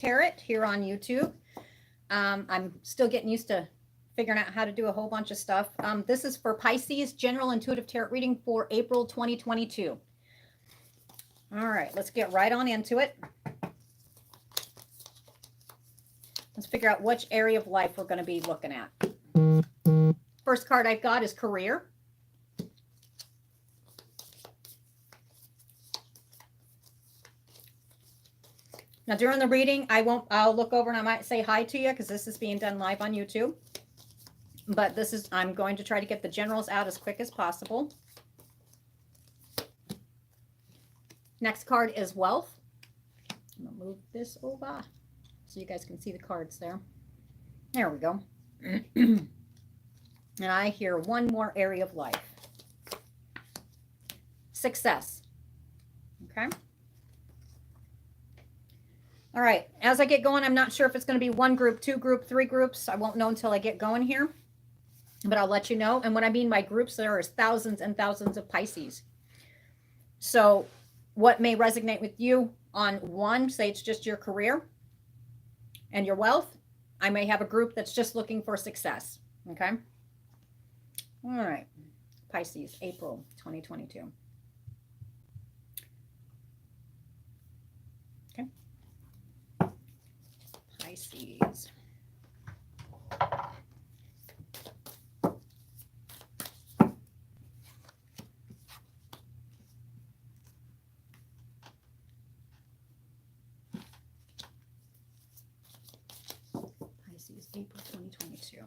Tarot here on YouTube. I'm still getting used to figuring out how to do a whole bunch of stuff. This is for Pisces, General Intuitive Tarot reading for April 2022. All right, let's get right on into it. Let's figure out which area of life we're going to be looking at. First card I've got is career. Now during the reading, I'll look over and I might say hi to you because this is being done live on YouTube. But I'm going to try to get the generals out as quick as possible. Next card is wealth. I'm going to move this over so you guys can see the cards there. There we go. And I hear one more area of life. Success. Okay. All right. As I get going, I'm not sure if it's going to be one group, two group, three groups. I won't know until I get going here, but I'll let you know. And when I mean by groups, there are thousands and thousands of Pisces. So what may resonate with you on one, say it's just your career and your wealth. I may have a group that's just looking for success. Okay. All right. Pisces, April 2022. Okay. Pisces. April 2022.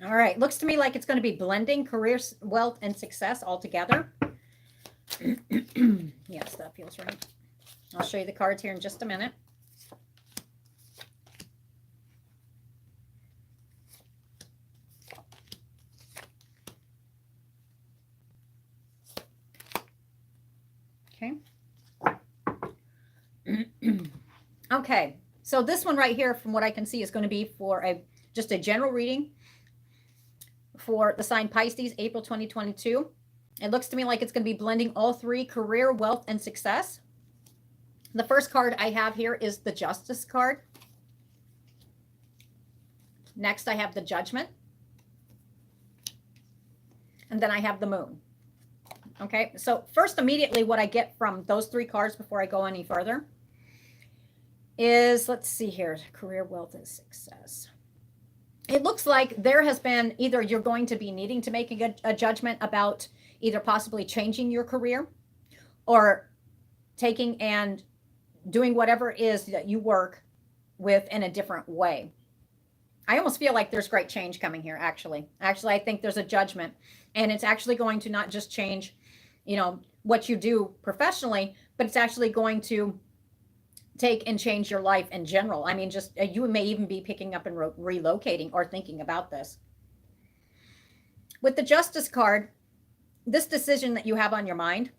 All right, looks to me like it's going to be blending career, wealth, and success all together. Yes, that feels right. I'll show you the cards here in just a minute. Okay. Okay, so this one right here, from what I can see, is going to be for just a general reading for the sign Pisces, April 2022. It looks to me like it's going to be blending all three: career, wealth, and success. The first card I have here is the Justice card. Next, I have the Judgment. And then I have the Moon. Okay, so first, immediately, what I get from those three cards before I go any further is, let's see here, career, wealth, and success. It looks like there has been either you're going to be needing to make a judgment about either possibly changing your career or taking and doing whatever it is that you work with in a different way. I almost feel like there's great change coming here, actually. Actually, I think there's a judgment, and it's actually going to not just change, what you do professionally, but it's actually going to take and change your life in general. I mean, just you may even be picking up and relocating or thinking about this. With the Justice card, this decision that you have on your mind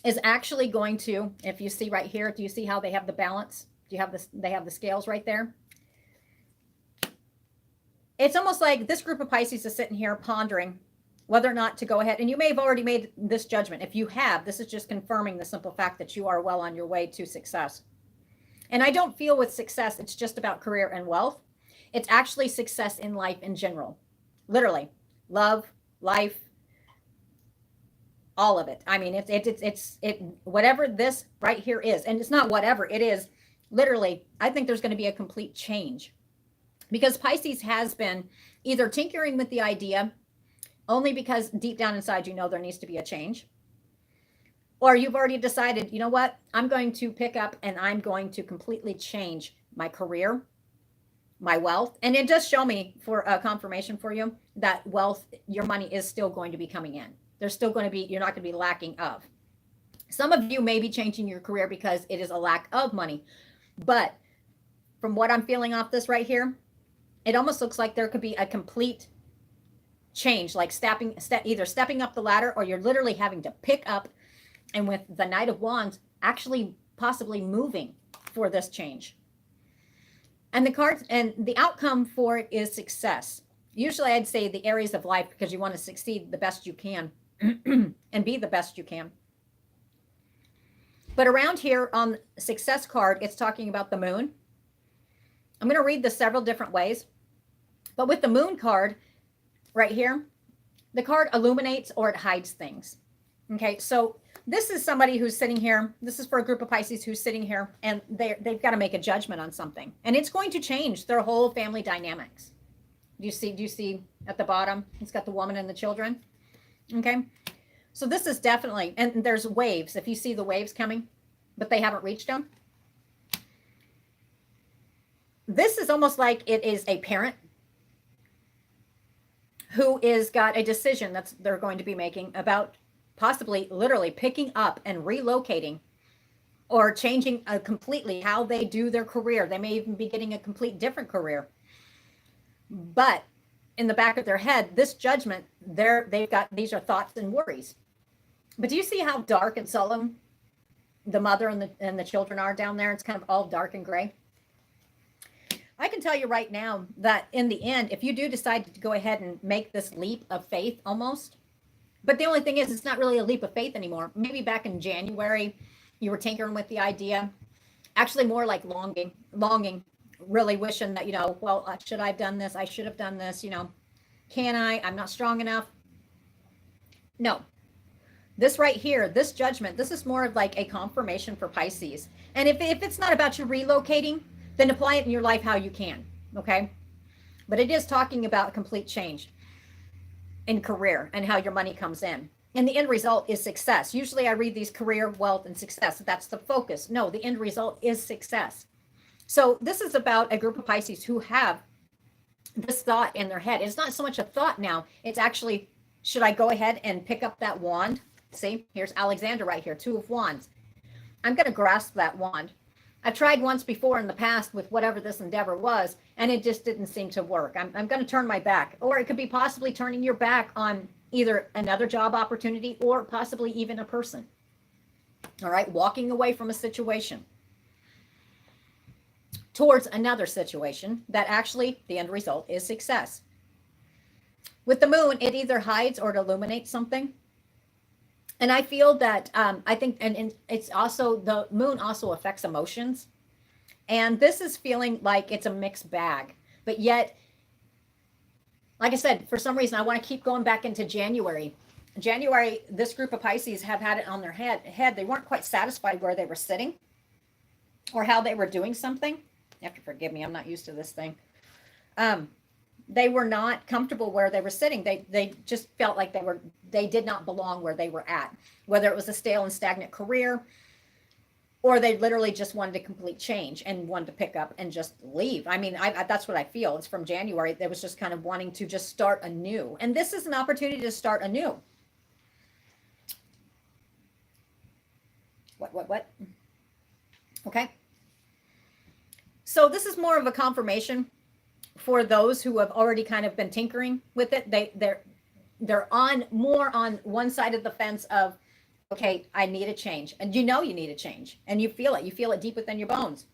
is actually going to, if you see right here, do you see how they have the balance? Do you have this? They have the scales right there. It's almost like this group of Pisces is sitting here pondering whether or not to go ahead. And you may have already made this judgment. If you have, this is just confirming the simple fact that you are well on your way to success. And I don't feel with success, it's just about career and wealth. It's actually success in life in general. Literally, love, life, all of it. I mean, it's whatever this right here is. And it's not whatever it is. Literally, I think there's going to be a complete change. Because Pisces has been either tinkering with the idea only because deep down inside you know there needs to be a change. Or you've already decided, you know what, I'm going to pick up and I'm going to completely change my career, my wealth. And it does show me for a confirmation for you that wealth, your money is still going to be coming in. There's still going to be, you're not going to be lacking of. Some of you may be changing your career because it is a lack of money. But from what I'm feeling off this right here, it almost looks like there could be a complete change, like either stepping up the ladder, or you're literally having to pick up, and with the Knight of Wands, actually possibly moving for this change. And the cards and the outcome for it is success. Usually I'd say the areas of life, because you want to succeed the best you can. and be the best you can. But around here on the success card, it's talking about the moon. I'm going to read this several different ways. But with the moon card right here, the card illuminates or it hides things. Okay, so this is somebody who's sitting here. This is for a group of Pisces who's sitting here, and they've got to make a judgment on something. And it's going to change their whole family dynamics. Do you see at the bottom? It's got the woman and the children. Okay. So this is definitely, and there's waves. If you see the waves coming, but they haven't reached them. This is almost like it is a parent who is got a decision that they're going to be making about possibly literally picking up and relocating or changing completely how they do their career. They may even be getting a complete different career. But in the back of their head, this judgment, they've got, these are thoughts and worries. But do you see how dark and solemn the mother and the children are down there? It's kind of all dark and gray. I can tell you right now that in the end, if you do decide to go ahead and make this leap of faith almost, but the only thing is, it's not really a leap of faith anymore. Maybe back in January, you were tinkering with the idea, actually more like longing, really wishing that, well, should I have done this? I should have done this, can I? I'm not strong enough. No. This right here, this judgment, this is more of like a confirmation for Pisces. And if it's not about you relocating, then apply it in your life how you can, okay? But it is talking about complete change in career and how your money comes in. And the end result is success. Usually I read these career, wealth, and success. That's the focus. No, the end result is success. So this is about a group of Pisces who have this thought in their head. It's not so much a thought now. It's actually, should I go ahead and pick up that wand? See, here's Alexander right here, 2 of Wands. I'm going to grasp that wand. I've tried once before in the past with whatever this endeavor was, and it just didn't seem to work. I'm going to turn my back, or it could be possibly turning your back on either another job opportunity or possibly even a person. All right, walking away from a situation towards another situation that actually the end result is success. With the moon, it either hides or it illuminates something. And I feel that I think, and it's also, the moon also affects emotions. And this is feeling like it's a mixed bag. But yet, like I said, for some reason, I want to keep going back into January. January, this group of Pisces have had it on their head. They weren't quite satisfied where they were sitting or how they were doing something. You have to forgive me. I'm not used to this thing. They were not comfortable where they were sitting. They just felt like they did not belong where they were at, whether it was a stale and stagnant career, or they literally just wanted a complete change and wanted to pick up and just leave. I mean, that's what I feel. It's from January. They was just kind of wanting to just start anew. And this is an opportunity to start anew. What? Okay. So this is more of a confirmation for those who have already kind of been tinkering with it. They're on more on one side of the fence of, okay, I need a change. And you need a change, and you feel it deep within your bones.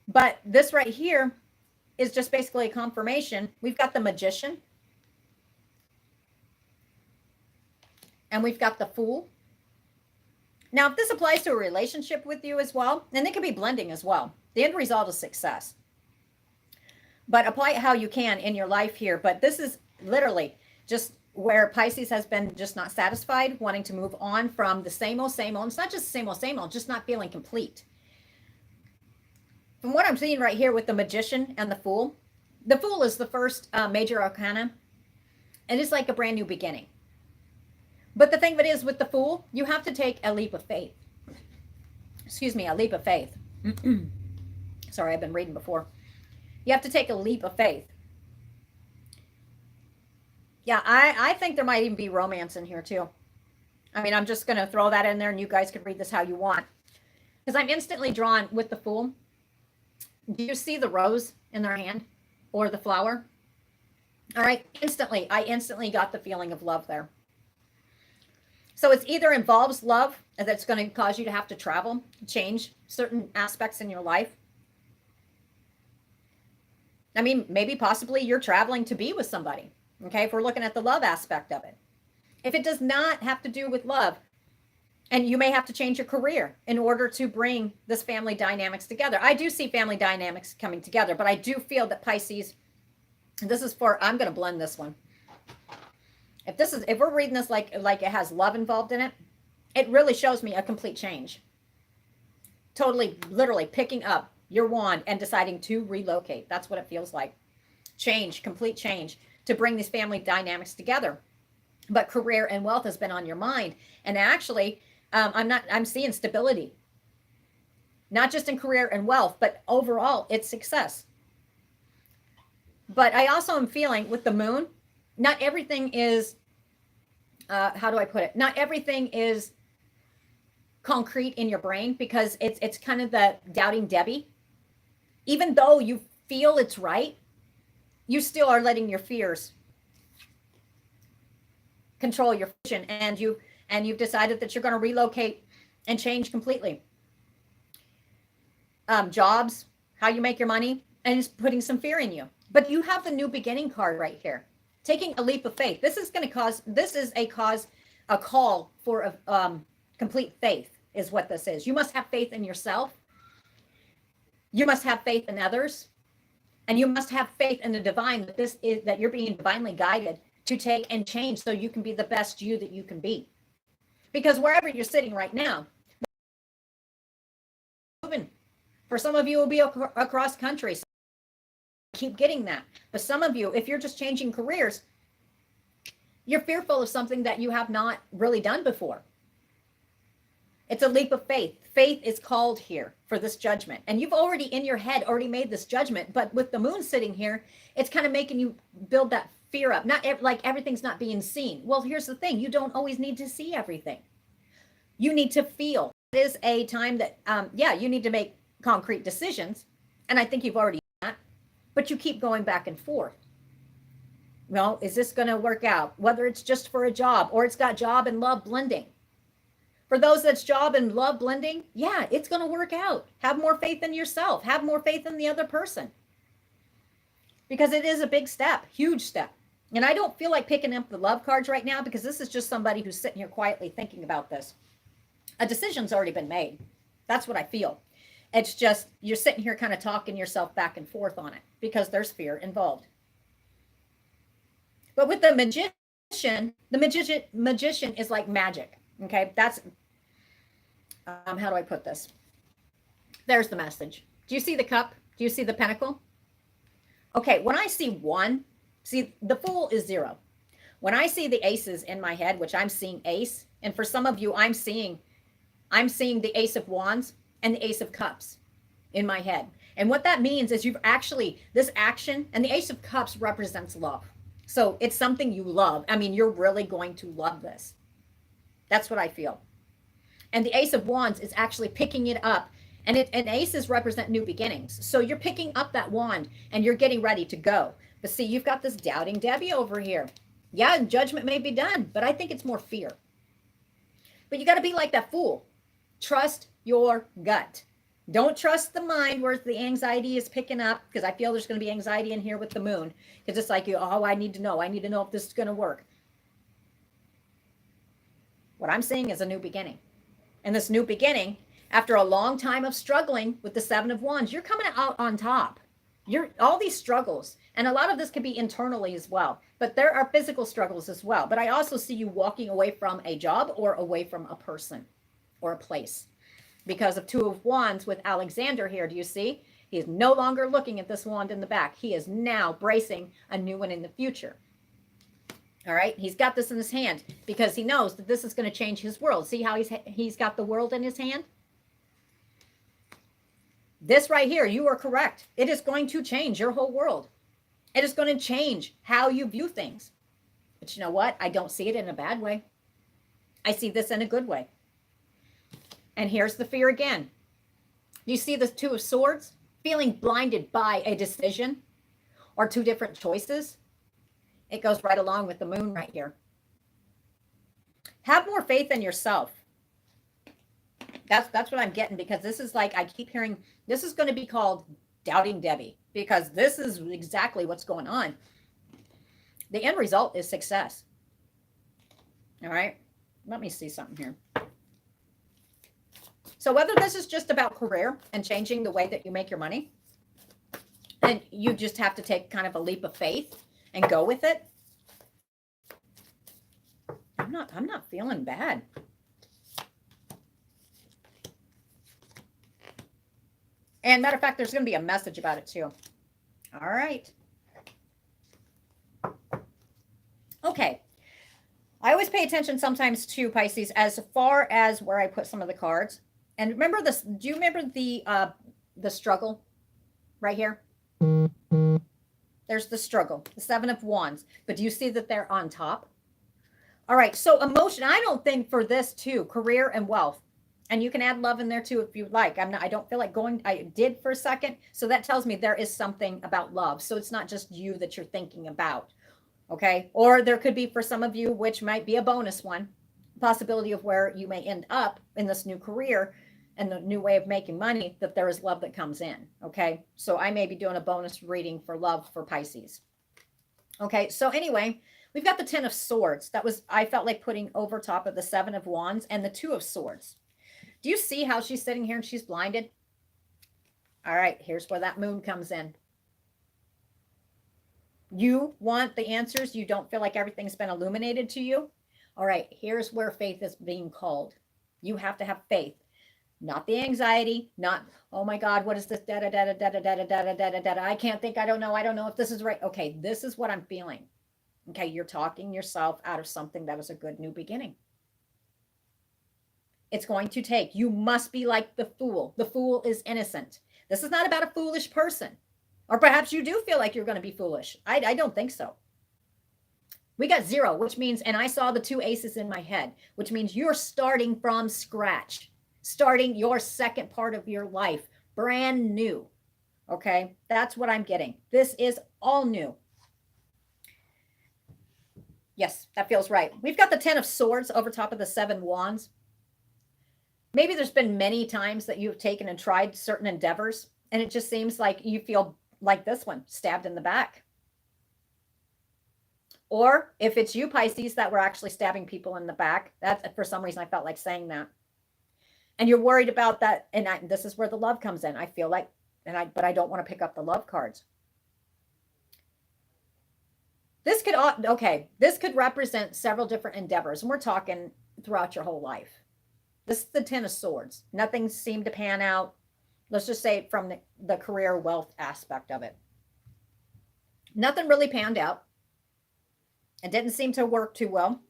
But this right here is just basically a confirmation. We've got the Magician, and we've got the Fool. Now, if this applies to a relationship with you as well, and it could be blending as well, the end result is success. But apply it how you can in your life here. But this is literally just where Pisces has been just not satisfied, wanting to move on from the same old, same old. It's not just the same old, just not feeling complete. From what I'm seeing right here with the Magician and the Fool is the first major arcana, and it's like a brand new beginning. But the thing of it is, with the Fool, you have to take a leap of faith. Excuse me, a leap of faith. Sorry, I've been reading before. You have to take a leap of faith. Yeah, I think there might even be romance in here too. I mean, I'm just going to throw that in there, and you guys can read this how you want. Because I'm instantly drawn with the Fool. Do you see the rose in their hand or the flower? All right, I instantly got the feeling of love there. So it's either involves love that's going to cause you to have to travel, change certain aspects in your life. I mean, maybe possibly you're traveling to be with somebody. Okay, if we're looking at the love aspect of it. If it does not have to do with love, and you may have to change your career in order to bring this family dynamics together. I do see family dynamics coming together, but I do feel that Pisces, this is for, I'm going to blend this one. If we're reading this like it has love involved in it, it really shows me a complete change. Totally, literally picking up your wand and deciding to relocate. That's what it feels like. Change, complete change to bring these family dynamics together. But career and wealth has been on your mind. And actually, I'm seeing stability, not just in career and wealth, but overall it's success. But I also am feeling with the moon, not everything is, how do I put it? Not everything is concrete in your brain, because it's kind of the doubting Debbie. Even though you feel it's right, you still are letting your fears control your vision, and you've decided that you're going to relocate and change completely. Jobs, how you make your money, and it's putting some fear in you. But you have the new beginning card right here. Taking a leap of faith. This is a call for a complete faith is what this is. You must have faith in yourself. You must have faith in others. And you must have faith in the divine, that you're being divinely guided to take and change so you can be the best you that you can be. Because wherever you're sitting right now, moving. For some of you, it will be across country. So keep getting that. But some of you, if you're just changing careers, you're fearful of something that you have not really done before. It's a leap of faith. Faith is called here for this judgment. And you've already in your head already made this judgment. But with the moon sitting here, it's kind of making you build that fear up. Not like everything's not being seen. Well, here's the thing. You don't always need to see everything. You need to feel. It is a time that, you need to make concrete decisions. And I think you've already done that. But you keep going back and forth. Well, is this going to work out? Whether it's just for a job or it's got job and love blending. For those that's job and love blending, yeah, it's going to work out. Have more faith in yourself. Have more faith in the other person. Because it is a big step, huge step. And I don't feel like picking up the love cards right now, because this is just somebody who's sitting here quietly thinking about this. A decision's already been made. That's what I feel. It's just you're sitting here kind of talking yourself back and forth on it because there's fear involved. But with the magician is like magic. Okay, that's how do I put this? There's the message. Do you see the cup? Do you see the pentacle? Okay, when I see one, see the Fool is 0. When I see the aces in my head, which I'm seeing ace, and for some of you, I'm seeing the Ace of Wands and the Ace of Cups in my head. And what that means is you've actually, this action, and the Ace of Cups represents love. So it's something you love. I mean, you're really going to love this. That's what I feel. And the Ace of Wands is actually picking it up. And aces represent new beginnings. So you're picking up that wand and you're getting ready to go. But see, you've got this doubting Debbie over here. Yeah, judgment may be done, but I think it's more fear. But you got to be like that Fool. Trust your gut. Don't trust the mind where the anxiety is picking up, because I feel there's going to be anxiety in here with the moon. Because it's like, oh, I need to know if this is going to work. What I'm seeing is a new beginning. And this new beginning, after a long time of struggling with the 7 of Wands, you're coming out on top. All these struggles, and a lot of this could be internally as well, but there are physical struggles as well. But I also see you walking away from a job or away from a person or a place because of 2 of Wands with Alexander here. Do you see? He is no longer looking at this wand in the back. He is now bracing a new one in the future. All right. He's got this in his hand because he knows that this is going to change his world. See how he's got the world in his hand? This right here, you are correct. It is going to change your whole world. It is going to change how you view things. But you know what? I don't see it in a bad way. I see this in a good way. And here's the fear again. You see the 2 of Swords? Feeling blinded by a decision or 2 different choices. It goes right along with the moon right here. Have more faith in yourself. That's what I'm getting, because this is like, I keep hearing, this is going to be called doubting Debbie, because this is exactly what's going on. The end result is success. All right. Let me see something here. So whether this is just about career and changing the way that you make your money, and you just have to take kind of a leap of faith and go with it. I'm not feeling bad. And matter of fact, there's going to be a message about it too. All right. Okay. I always pay attention sometimes to Pisces as far as where I put some of the cards. And remember this, do you remember the struggle right here? There's the struggle, the 7 of Wands. But do you see that they're on top? All right, so emotion, I don't think for this too, career and wealth. And you can add love in there too if you like. I don't feel like going, I did for a second. So that tells me there is something about love. So it's not just you that you're thinking about. Okay. Or there could be for some of you, which might be a bonus one, possibility of where you may end up in this new career and the new way of making money, that there is love that comes in. Okay. So I may be doing a bonus reading for love for Pisces. Okay. So anyway, we've got the 10 of Swords. That was, I felt like putting over top of the 7 of Wands and the 2 of Swords. Do you see how she's sitting here and she's blinded? All right. Here's where that moon comes in. You want the answers. You don't feel like everything's been illuminated to you. All right, here's where faith is being called. You have to have faith, not the anxiety, not, oh my God, what is this? Da da da da da da da da da da da. I can't think. I don't know if this is right. Okay, this is what I'm feeling. Okay, you're talking yourself out of something that is a good new beginning. It's going to take. You must be like the fool. The fool is innocent. This is not about a foolish person. Or perhaps you do feel like you're going to be foolish. I don't think so. We got 0, which means, and I saw the 2 aces in my head, which means you're starting from scratch, starting your second part of your life, brand new. Okay, that's what I'm getting. This is all new. Yes, that feels right. We've got the 10 of Swords over top of the 7 Wands. Maybe there's been many times that you've taken and tried certain endeavors, and it just seems like you feel like this one, stabbed in the back. Or if it's you, Pisces, that were actually stabbing people in the back, that's for some reason I felt like saying that. And you're worried about that. And this is where the love comes in. I feel like, but I don't want to pick up the love cards. This could, okay, this could represent several different endeavors. And we're talking throughout your whole life. This is the 10 of Swords. Nothing seemed to pan out. Let's just say from the career wealth aspect of it. Nothing really panned out. It didn't seem to work too well.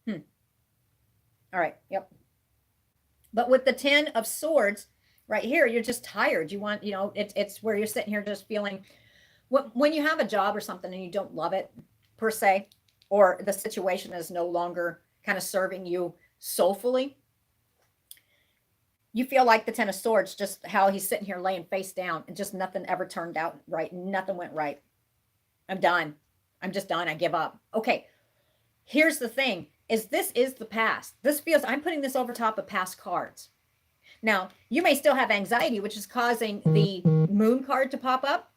All right. Yep. But with the 10 of Swords right here, you're just tired. You want, it's where you're sitting here just feeling, when you have a job or something and you don't love it per se, or the situation is no longer kind of serving you soulfully, you feel like the 10 of Swords, just how he's sitting here laying face down and just nothing ever turned out right. Nothing went right. I'm done. I'm just done. I give up. Okay. Here's the thing is this is the past. This feels, I'm putting this over top of past cards. Now, you may still have anxiety, which is causing the moon card to pop up.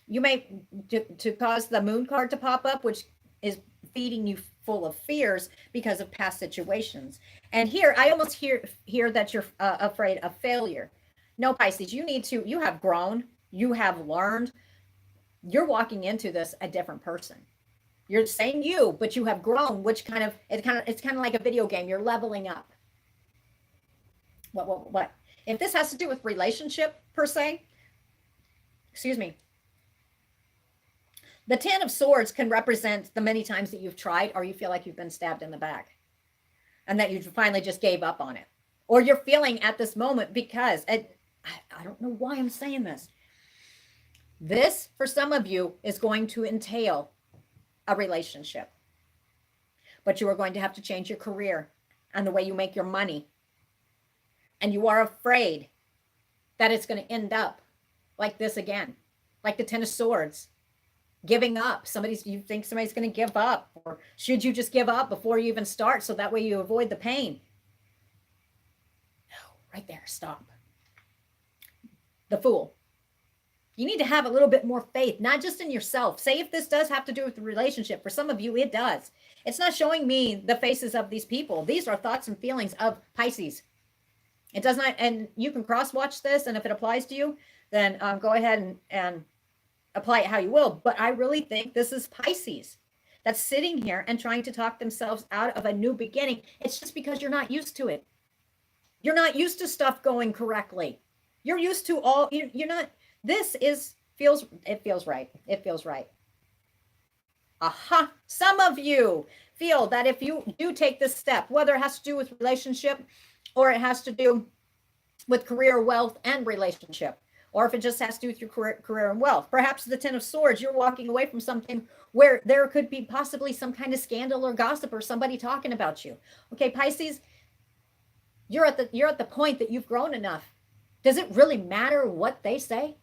You may to cause the moon card to pop up, which is feeding you full of fears because of past situations. And here, I almost hear that you're afraid of failure. No, Pisces, you have grown, you have learned, you're walking into this a different person. You're saying you, but you have grown, which it's kind of like a video game. You're leveling up. What? If this has to do with relationship per se, excuse me, the 10 of Swords can represent the many times that you've tried or you feel like you've been stabbed in the back and that you finally just gave up on it. Or you're feeling at this moment because, I don't know why I'm saying this. This, for some of you, is going to entail a relationship. But you are going to have to change your career and the way you make your money. And you are afraid that it's going to end up like this again, like the 10 of Swords. Giving up. You think somebody's going to give up, or should you just give up before you even start so that way you avoid the pain? No, right there. Stop. The Fool. You need to have a little bit more faith, not just in yourself. Say if this does have to do with the relationship. For some of you, it does. It's not showing me the faces of these people. These are thoughts and feelings of Pisces. It does not, and you can cross-watch this, and if it applies to you, then go ahead and apply it how you will. But I really think this is Pisces that's sitting here and trying to talk themselves out of a new beginning. It's just because you're not used to it. You're not used to stuff going correctly. You're used to all, you're not, this is, it feels right. It feels right. Aha. Some of you feel that if you do take this step, whether it has to do with relationship or it has to do with career, wealth, and relationship, or if it just has to do with your career and wealth, perhaps the 10 of Swords, you're walking away from something where there could be possibly some kind of scandal or gossip or somebody talking about you. Okay, Pisces, you're at the point that you've grown enough. Does it really matter what they say?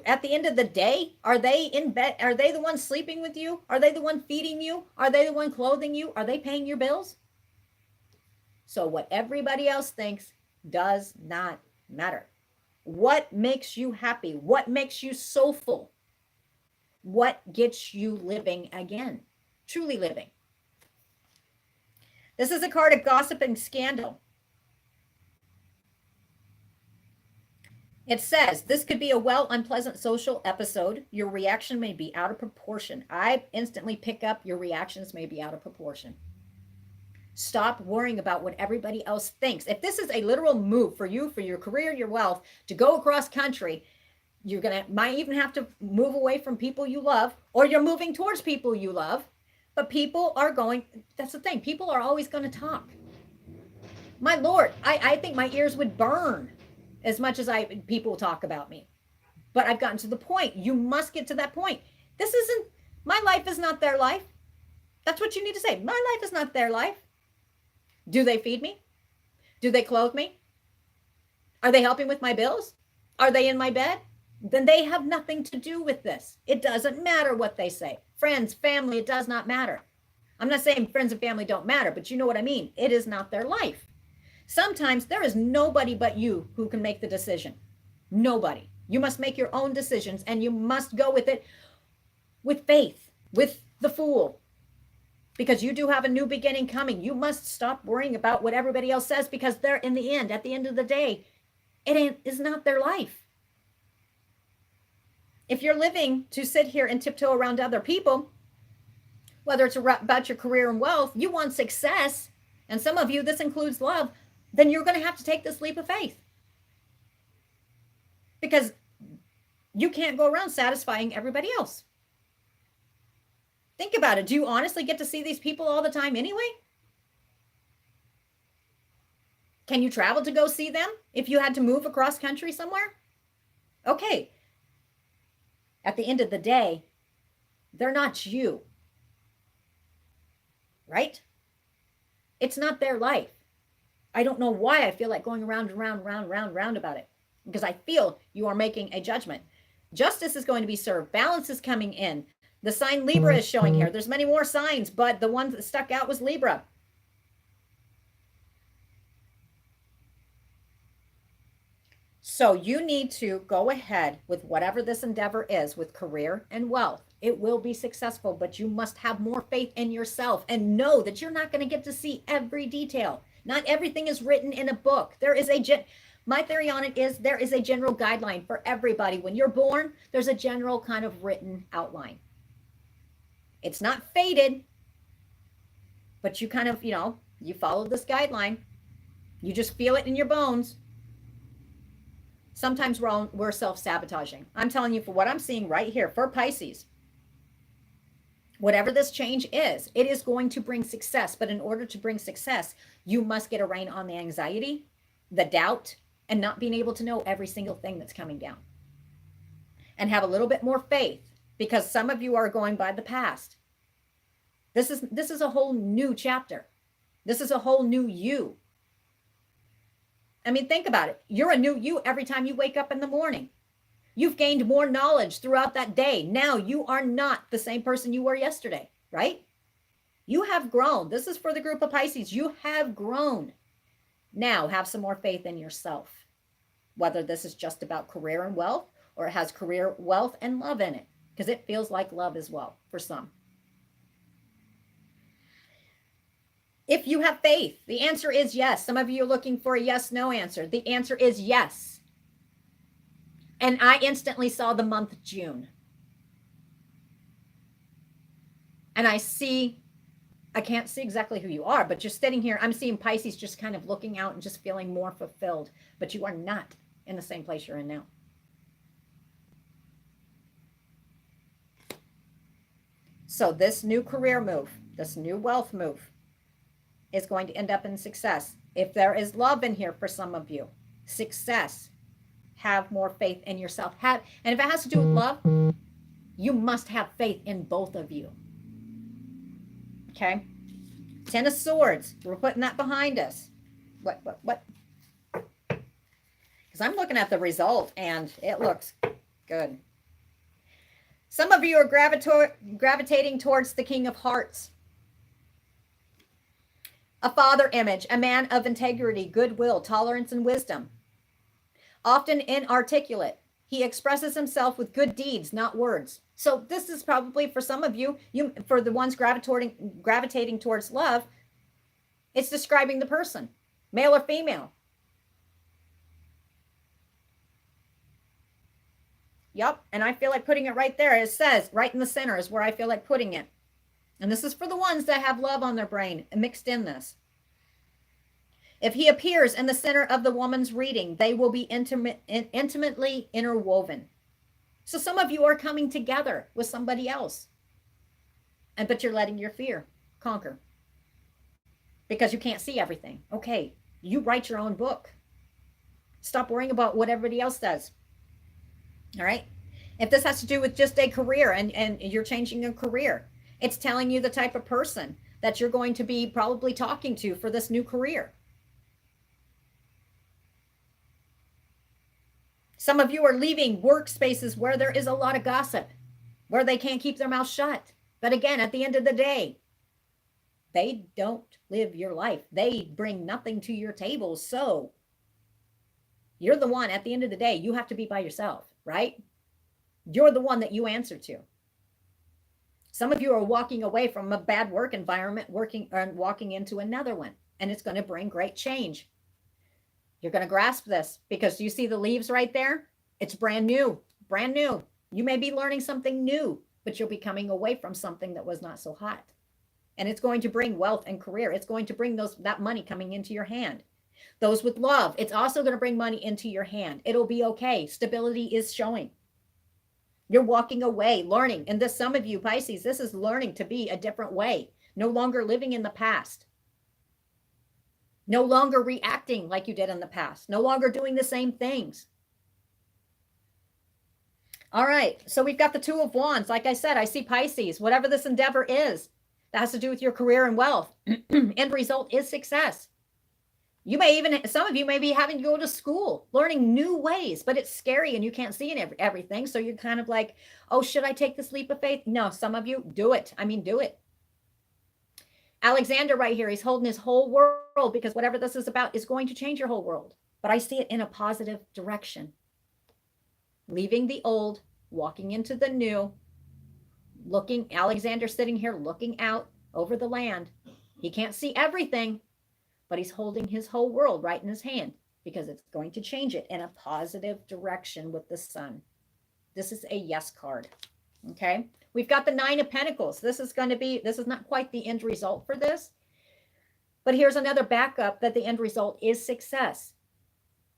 At the end of the day, are they in bed? Are they the ones sleeping with you? Are they the one feeding you? Are they the one clothing you? Are they paying your bills? So what everybody else thinks does not matter. What makes you happy? What makes you soulful? What gets you living again? Truly living. This is a card of gossip and scandal. It says, this could be a unpleasant social episode. Your reaction may be out of proportion. I instantly pick up your reactions may be out of proportion. Stop worrying about what everybody else thinks. If this is a literal move for you, for your career, your wealth, to go across country, you're might even have to move away from people you love, or you're moving towards people you love. But people are going, that's the thing, people are always going to talk. My Lord, I think my ears would burn as much as people talk about me. But I've gotten to the point. You must get to that point. My life is not their life. That's what you need to say. My life is not their life. Do they feed me? Do they clothe me? Are they helping with my bills? Are they in my bed? Then they have nothing to do with this. It doesn't matter what they say. Friends, family, it does not matter. I'm not saying friends and family don't matter, but you know what I mean. It is not their life. Sometimes there is nobody but you who can make the decision. Nobody. You must make your own decisions, and you must go with it with faith, with the Fool, because you do have a new beginning coming. You must stop worrying about what everybody else says, because they're at the end of the day, is not their life. If you're living to sit here and tiptoe around other people, whether it's about your career and wealth, you want success, and some of you, this includes love, then you're going to have to take this leap of faith. Because you can't go around satisfying everybody else. Think about it. Do you honestly get to see these people all the time anyway? Can you travel to go see them if you had to move across country somewhere? Okay. At the end of the day, they're not you. Right? It's not their life. I don't know why I feel like going around and round about it, because I feel you are making a judgment. Justice is going to be served. Balance is coming in. The sign Libra is showing here. There's many more signs, but the one that stuck out was Libra. So you need to go ahead with whatever this endeavor is with career and wealth. It will be successful, but you must have more faith in yourself and know that you're not going to get to see every detail. Not everything is written in a book. My theory on it is there is a general guideline for everybody. When you're born, there's a general kind of written outline. It's not fated, but you kind of, you follow this guideline. You just feel it in your bones. Sometimes we're self-sabotaging. I'm telling you, for what I'm seeing right here for Pisces, whatever this change is, it is going to bring success. But in order to bring success, you must get a rein on the anxiety, the doubt, and not being able to know every single thing that's coming down. And have a little bit more faith, because some of you are going by the past. This is a whole new chapter. This is a whole new you. I mean, think about it. You're a new you every time you wake up in the morning. You've gained more knowledge throughout that day. Now you are not the same person you were yesterday, right? You have grown. This is for the group of Pisces. You have grown. Now have some more faith in yourself. Whether this is just about career and wealth, or it has career, wealth, and love in it, because it feels like love as well for some. If you have faith, the answer is yes. Some of you are looking for a yes/no answer. The answer is yes. And I instantly saw the month June. And I can't see exactly who you are, but just sitting here, I'm seeing Pisces just kind of looking out and just feeling more fulfilled. But you are not in the same place you're in now. So this new career move, this new wealth move is going to end up in success. If there is love in here for some of you, success, have more faith in yourself. And if it has to do with love, you must have faith in both of you. Okay? 10 of Swords. We're putting that behind us. What? Because I'm looking at the result and it looks good. Some of you are gravitating towards the King of Hearts. A father image, a man of integrity, goodwill, tolerance, and wisdom. Often inarticulate. He expresses himself with good deeds, not words. So this is probably for some of you, for the ones gravitating towards love, it's describing the person, male or female. Yep, and I feel like putting it right there. It says right in the center is where I feel like putting it. And this is for the ones that have love on their brain mixed in this. If he appears in the center of the woman's reading, they will be intimately interwoven. So some of you are coming together with somebody else. But you're letting your fear conquer. Because you can't see everything. Okay, you write your own book. Stop worrying about what everybody else does. All right? If this has to do with just a career and you're changing a career, it's telling you the type of person that you're going to be probably talking to for this new career. Some of you are leaving workspaces where there is a lot of gossip, where they can't keep their mouth shut. But again, at the end of the day, they don't live your life. They bring nothing to your table. So you're the one, at the end of the day, you have to be by yourself, right? You're the one that you answer to. Some of you are walking away from a bad work environment, walking into another one, and it's going to bring great change. You're going to grasp this because you see the leaves right there? It's brand new, brand new. You may be learning something new, but you'll be coming away from something that was not so hot. And it's going to bring wealth and career. It's going to bring that money coming into your hand. Those with love, it's also going to bring money into your hand. It'll be okay. Stability is showing. You're walking away, learning. And this, some of you, Pisces, this is learning to be a different way. No longer living in the past. No longer reacting like you did in the past. No longer doing the same things. All right. So we've got the Two of Wands. Like I said, I see Pisces. Whatever this endeavor is, that has to do with your career and wealth. End result is success. You may even, some of you may be having to go to school, learning new ways, but it's scary and you can't see everything. So you're kind of like, oh, should I take this leap of faith? No, some of you do it. I mean, do it. Alexander right here, he's holding his whole world because whatever this is about is going to change your whole world. But I see it in a positive direction. Leaving the old, walking into the new, Alexander sitting here looking out over the land. He can't see everything, but he's holding his whole world right in his hand because it's going to change it in a positive direction with the sun. This is a yes card. Okay. We've got the Nine of Pentacles. This is not quite the end result for this, but here's another backup that the end result is success.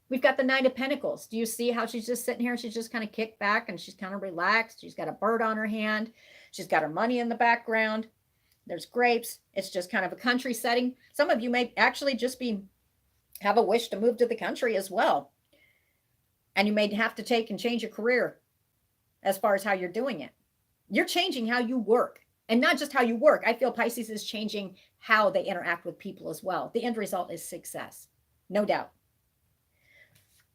We've got the Nine of Pentacles. Do you see how she's just sitting here? She's just kind of kicked back and she's kind of relaxed. She's got a bird on her hand. She's got her money in the background. There's grapes. It's just kind of a country setting. Some of you may actually just have a wish to move to the country as well. And you may have to take and change your career as far as how you're doing it. You're changing how you work, and not just how you work. I feel Pisces is changing how they interact with people as well. The end result is success, no doubt.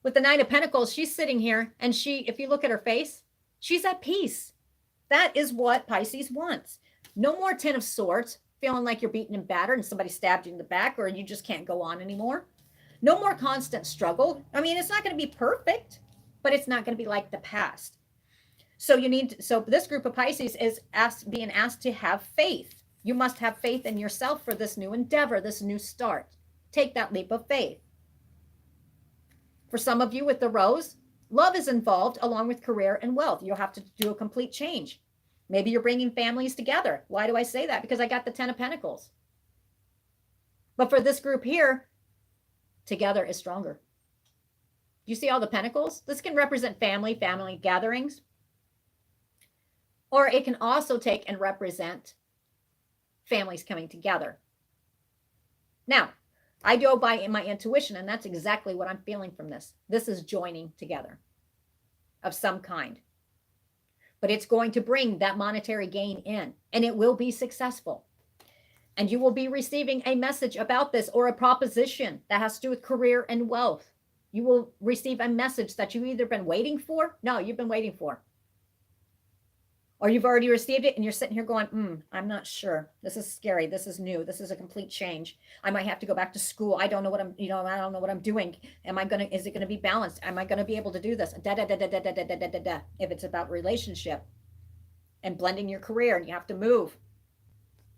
With the Nine of Pentacles, she's sitting here and if you look at her face, she's at peace. That is what Pisces wants. No more 10 of Swords, feeling like you're beaten and battered and somebody stabbed you in the back or you just can't go on anymore. No more constant struggle. I mean, it's not going to be perfect, but it's not going to be like the past. So so this group of Pisces is being asked to have faith. You must have faith in yourself for this new endeavor, this new start. Take that leap of faith. For some of you with the rose, love is involved along with career and wealth. You'll have to do a complete change. Maybe you're bringing families together. Why do I say that? Because I got the 10 of Pentacles. But for this group here, together is stronger. You see all the pentacles? This can represent family gatherings. Or it can also take and represent families coming together. Now, I go by my intuition, and that's exactly what I'm feeling from this. This is joining together of some kind. But it's going to bring that monetary gain in, and it will be successful. And you will be receiving a message about this or a proposition that has to do with career and wealth. You will receive a message that you've either been waiting for. No, you've been waiting for. Or you've already received it and you're sitting here going, I'm not sure. This is scary. This is new. This is a complete change. I might have to go back to school. I don't know what I don't know what I'm doing. Is it going to be balanced? Am I going to be able to do this? If it's about relationship and blending your career and you have to move.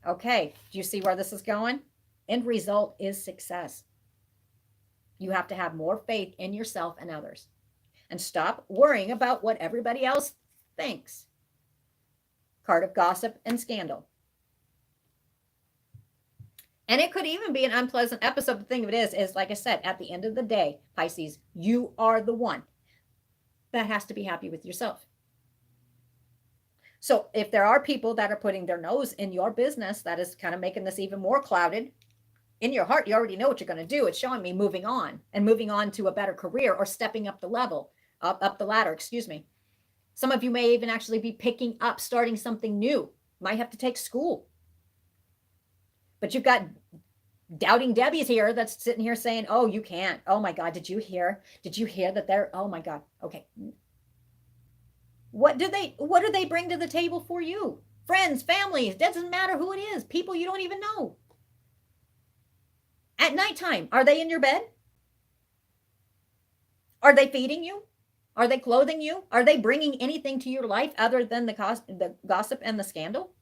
Okay. Do you see where this is going? End result is success. You have to have more faith in yourself and others and stop worrying about what everybody else thinks. Card of gossip and scandal. And it could even be an unpleasant episode. The thing of it is like I said, at the end of the day, Pisces, you are the one that has to be happy with yourself. So if there are people that are putting their nose in your business, that is kind of making this even more clouded. In your heart, you already know what you're going to do. It's showing me moving on to a better career or stepping up the level, up the ladder, excuse me. Some of you may even actually be picking up, starting something new. Might have to take school. But you've got doubting Debbie's here that's sitting here saying, oh, you can't. Oh my God, did you hear? Did you hear that they're, oh my God. Okay. What do they bring to the table for you? Friends, families, doesn't matter who it is. People you don't even know. At nighttime, are they in your bed? Are they feeding you? Are they clothing you? Are they bringing anything to your life other than the gossip and the scandal?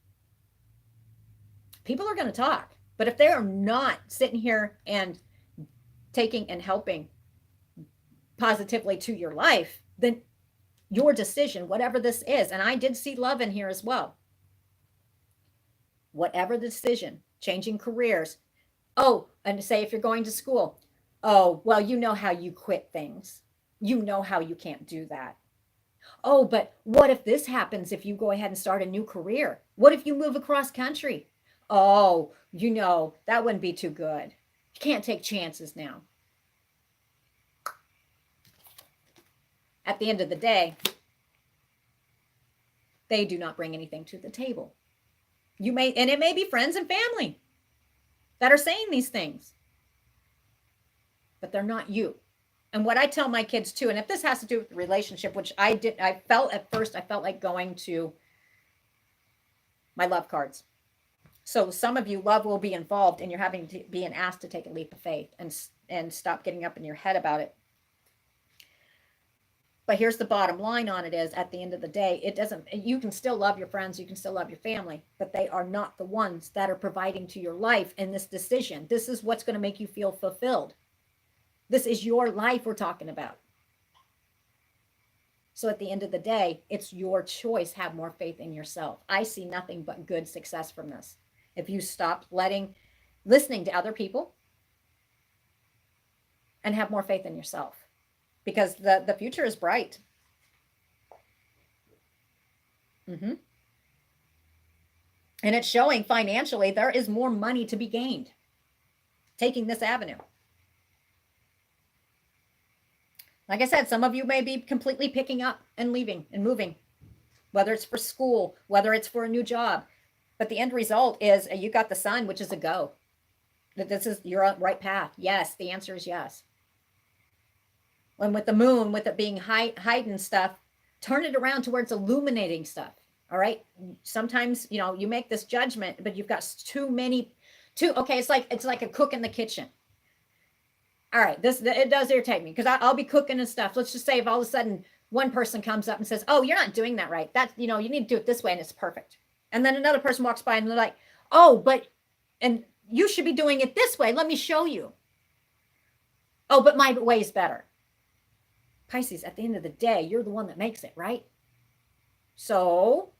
People are going to talk. But if they are not sitting here and taking and helping positively to your life, then your decision, whatever this is, and I did see love in here as well. Whatever the decision, changing careers. Oh, and say if you're going to school, oh, well, you know how you quit things. You know how you can't do that. Oh, but what if this happens if you go ahead and start a new career? What if you move across country? Oh, that wouldn't be too good. You can't take chances now. At the end of the day, they do not bring anything to the table. And it may be friends and family that are saying these things, but they're not you. And what I tell my kids too, and if this has to do with the relationship, which I felt at first, I felt like going to my love cards. So some of you, love will be involved and you're being asked to take a leap of faith and stop getting up in your head about it. But here's the bottom line on it is, at the end of the day, you can still love your friends, you can still love your family, but they are not the ones that are providing to your life in this decision. This is what's going to make you feel fulfilled. This is your life we're talking about. So at the end of the day, it's your choice. Have more faith in yourself. I see nothing but good success from this. If you stop listening to other people and have more faith in yourself, because the future is bright. And it's showing financially, there is more money to be gained taking this avenue. Like I said, some of you may be completely picking up and leaving and moving, whether it's for school, whether it's for a new job. But the end result is you got the sun, which is a go. That you're on the right path. Yes, the answer is yes. And with the moon, with it being hiding stuff, turn it around to where it's illuminating stuff. All right. Sometimes, you make this judgment, but you've got okay. It's like a cook in the kitchen. All right, it does irritate me because I'll be cooking and stuff. Let's just say if all of a sudden one person comes up and says, oh, you're not doing that right. That, you need to do it this way and it's perfect. And then another person walks by and they're like, oh, and you should be doing it this way. Let me show you. Oh, but my way is better. Pisces, at the end of the day, you're the one that makes it, right? So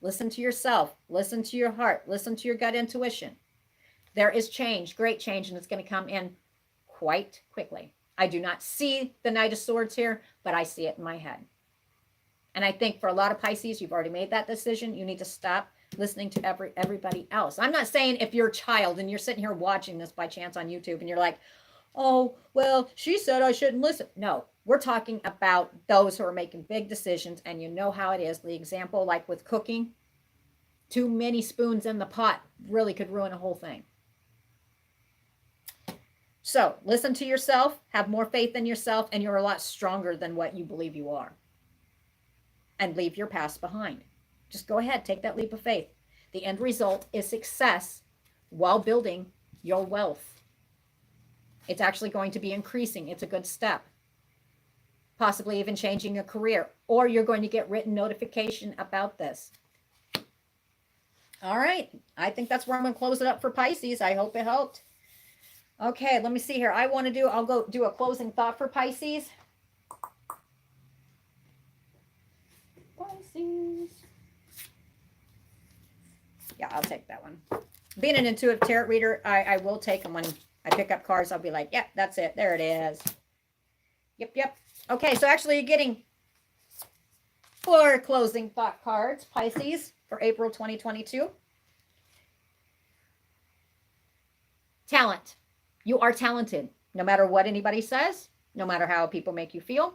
listen to yourself, listen to your heart, listen to your gut intuition. There is change, great change, and it's going to come in quite quickly. I do not see the Knight of Swords here, but I see it in my head. And I think for a lot of Pisces, you've already made that decision. You need to stop listening to everybody else. I'm not saying if you're a child and you're sitting here watching this by chance on YouTube and you're like, oh, well, she said I shouldn't listen. No, we're talking about those who are making big decisions, and you know how it is. The example, like with cooking, too many spoons in the pot really could ruin a whole thing. So listen to yourself, have more faith in yourself, and you're a lot stronger than what you believe you are. And leave your past behind. Just go ahead, take that leap of faith. The end result is success while building your wealth. It's actually going to be increasing. It's a good step. Possibly even changing a career, or you're going to get written notification about this. All right. I think that's where I'm going to close it up for Pisces. I hope it helped. Okay, let me see here. I'll go do a closing thought for Pisces. Pisces. Yeah, I'll take that one. Being an intuitive tarot reader, I will take them when I pick up cards. I'll be like, yeah, that's it. There it is. Yep. Okay, so actually you're getting 4 closing thought cards, Pisces, for April 2022. Talent. You are talented. No matter what anybody says, no matter how people make you feel,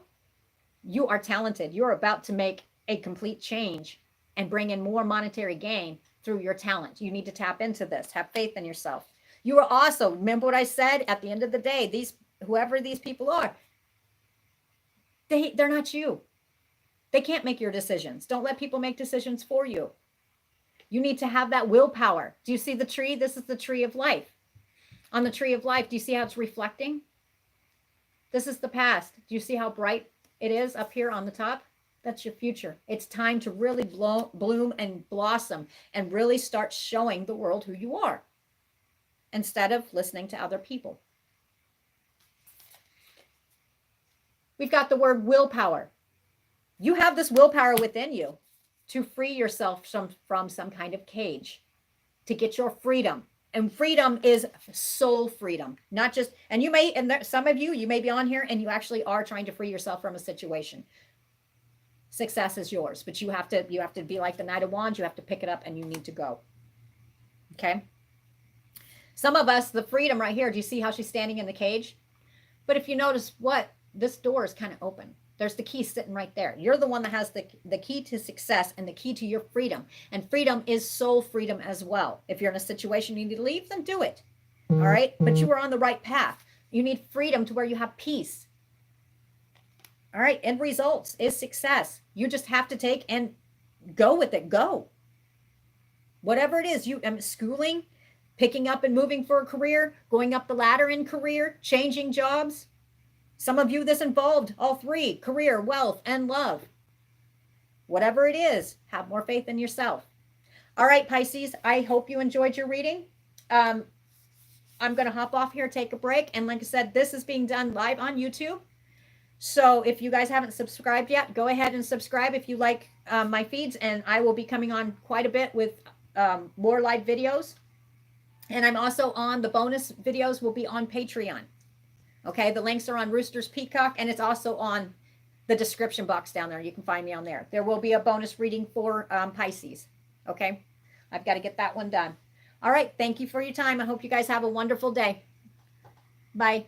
you are talented. You're about to make a complete change and bring in more monetary gain through your talent. You need to tap into this. Have faith in yourself. You are also, remember what I said, at the end of the day, whoever these people are, they're not you. They can't make your decisions. Don't let people make decisions for you. You need to have that willpower. Do you see the tree? This is the tree of life. On the tree of life, do you see how it's reflecting? This is the past. Do you see how bright it is up here on the top? That's your future. It's time to really bloom and blossom and really start showing the world who you are instead of listening to other people. We've got the word willpower. You have this willpower within you to free yourself from some kind of cage, to get your freedom. And freedom is soul freedom, not just, and you may, and there, some of you may be on here and you actually are trying to free yourself from a situation. Success is yours, but you have to be like the Knight of Wands. You have to pick it up and you need to go. Okay. Some of us, the freedom right here, do you see how she's standing in the cage? But if you notice this door is kind of open. There's the key sitting right there. You're the one that has the key to success and the key to your freedom. And freedom is soul freedom as well. If you're in a situation you need to leave, then do it. All right. But you are on the right path. You need freedom to where you have peace. All right. End results is success. You just have to take and go with it. Go. Whatever it is, schooling, picking up and moving for a career, going up the ladder in career, changing jobs. Some of you, this involved all 3, career, wealth, and love. Whatever it is, have more faith in yourself. All right, Pisces, I hope you enjoyed your reading. I'm going to hop off here, take a break. And like I said, this is being done live on YouTube. So if you guys haven't subscribed yet, go ahead and subscribe if you like my feeds. And I will be coming on quite a bit with more live videos. And I'm also on, the bonus videos will be on Patreon. Okay, the links are on Roosters Peacock, and it's also on the description box down there. You can find me on there. There will be a bonus reading for Pisces. Okay, I've got to get that one done. All right, thank you for your time. I hope you guys have a wonderful day. Bye.